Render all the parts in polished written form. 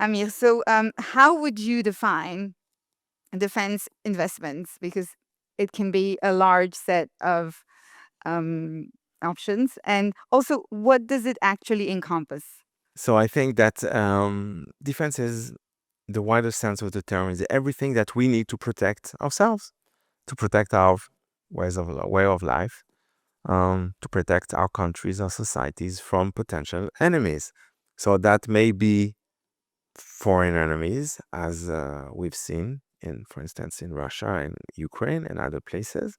Amir, so how would you define defense investments? Because it can be a large set of um, options. And also, what does it actually encompass? So I think that defense is the wider sense of the term is everything that we need to protect ourselves, to protect our way of life, to protect our countries, our societies from potential enemies. So that may be foreign enemies, as we've seen for instance, in Russia and Ukraine and other places.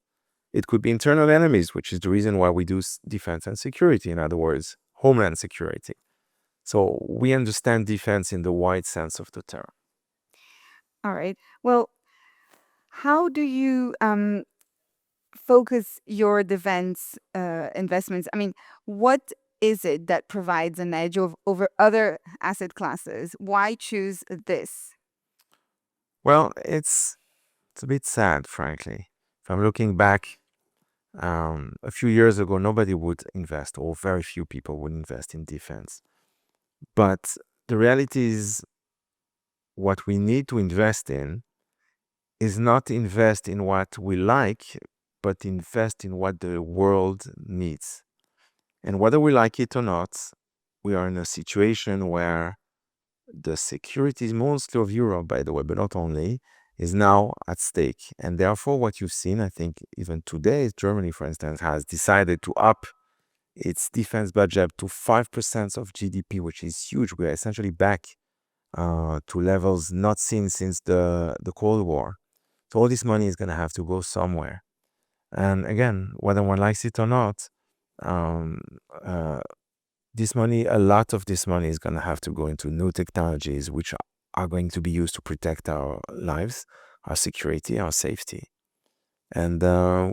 It could be internal enemies, which is the reason why we do defense and security. In other words, homeland security. So we understand defense in the wide sense of the term. All right. Well, how do you focus your defense investments? I mean, what is it that provides an edge over other asset classes? Why choose this? Well, it's a bit sad, frankly. If I'm looking back, a few years ago, nobody would invest, or very few people would invest in defense. But the reality is, what we need to invest in is not invest in what we like, but invest in what the world needs. And whether we like it or not, we are in a situation where the security, mostly of Europe, by the way, but not only, is now at stake. And therefore, what you've seen, I think, even today, Germany, for instance, has decided to up its defense budget to 5% of GDP, which is huge. We are essentially back to levels not seen since the Cold War. So all this money is going to have to go somewhere. And again, whether one likes it or not, um, uh, a lot of this money is going to have to go into new technologies, which are going to be used to protect our lives, our security, our safety. And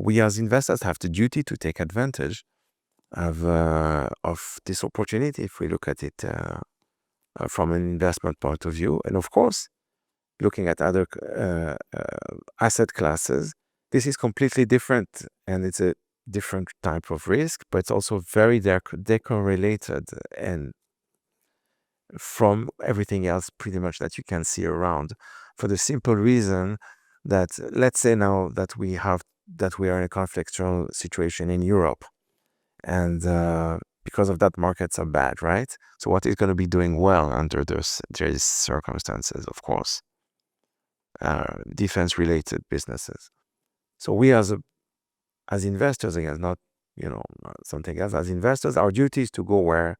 we as investors have the duty to take advantage of this opportunity if we look at it from an investment point of view. And of course, looking at other asset classes, this is completely different, and it's a different type of risk, but it's also very decorrelated and from everything else pretty much that you can see around, for the simple reason that, let's say now that we are in a conflictual situation in Europe, and because of that, markets are bad, right? So what is going to be doing well under these circumstances? Of course, defense related businesses. So we as investors, again, not something else, as investors, our duty is to go where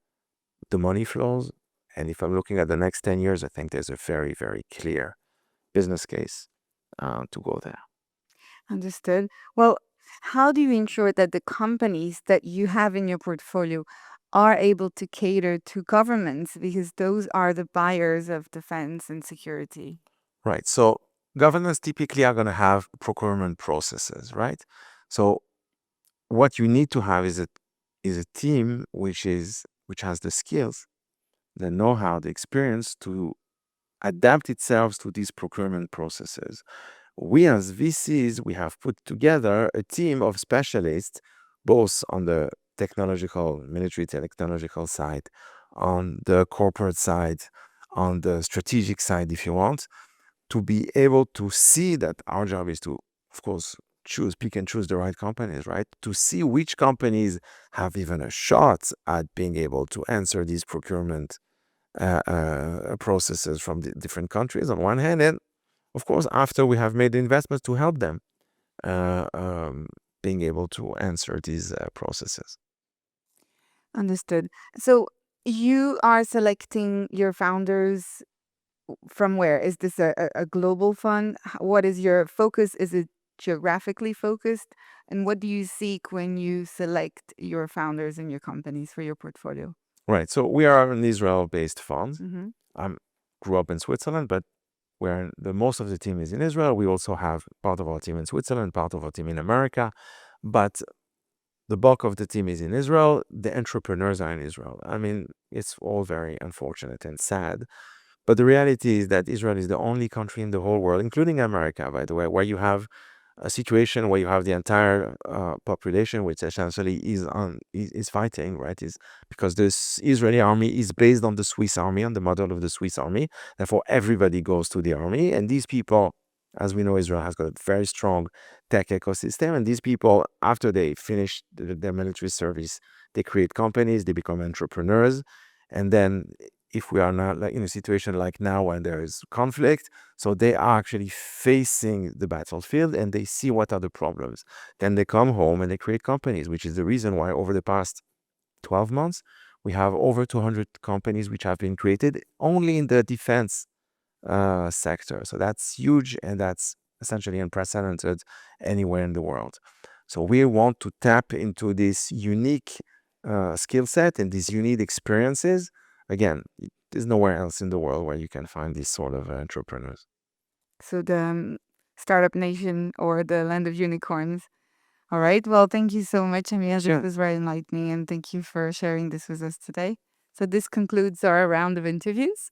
the money flows. And if I'm looking at the next 10 years, I think there's a very, very clear business case to go there. Understood. Well, how do you ensure that the companies that you have in your portfolio are able to cater to governments because those are the buyers of defense and security? Right. So governments typically are going to have procurement processes, right? So what you need to have is a team which has the skills, the know-how, the experience to adapt itself to these procurement processes. We as VCs, we have put together a team of specialists, both on the military technological side, on the corporate side, on the strategic side, if you want, to be able to see that our job is to, of course, pick and choose the right companies, right? To see which companies have even a shot at being able to answer these procurement processes from the different countries on one hand, and of course, after we have made the investments, to help them being able to answer these processes. Understood. So you are selecting your founders from where? Is this a global fund? What is your focus? Is it geographically focused? And what do you seek when you select your founders and your companies for your portfolio? Right. So we are an Israel-based fund. Hmm. I grew up in Switzerland, but the most of the team is in Israel. We also have part of our team in Switzerland, part of our team in America, but the bulk of the team is in Israel. The entrepreneurs are in Israel. I mean, it's all very unfortunate and sad. But the reality is that Israel is the only country in the whole world, including America, by the way, where you have a situation where you have the entire population, which essentially is fighting, right? Is because this Israeli army is based on the Swiss army, on the model of the Swiss army. Therefore, everybody goes to the army, and these people, as we know, Israel has got a very strong tech ecosystem, and these people, after they finish their military service, they create companies, they become entrepreneurs, and then if we are not like in a situation like now when there is conflict, so they are actually facing the battlefield and they see what are the problems. Then they come home and they create companies, which is the reason why over the past 12 months, we have over 200 companies which have been created only in the defense sector. So that's huge and that's essentially unprecedented anywhere in the world. So we want to tap into this unique skill set and these unique experiences. Again, there's nowhere else in the world where you can find these sort of entrepreneurs. So the startup nation or the land of unicorns. All right. Well, thank you so much, Amir. This Sure. was very enlightening, and thank you for sharing this with us today. So this concludes our round of interviews.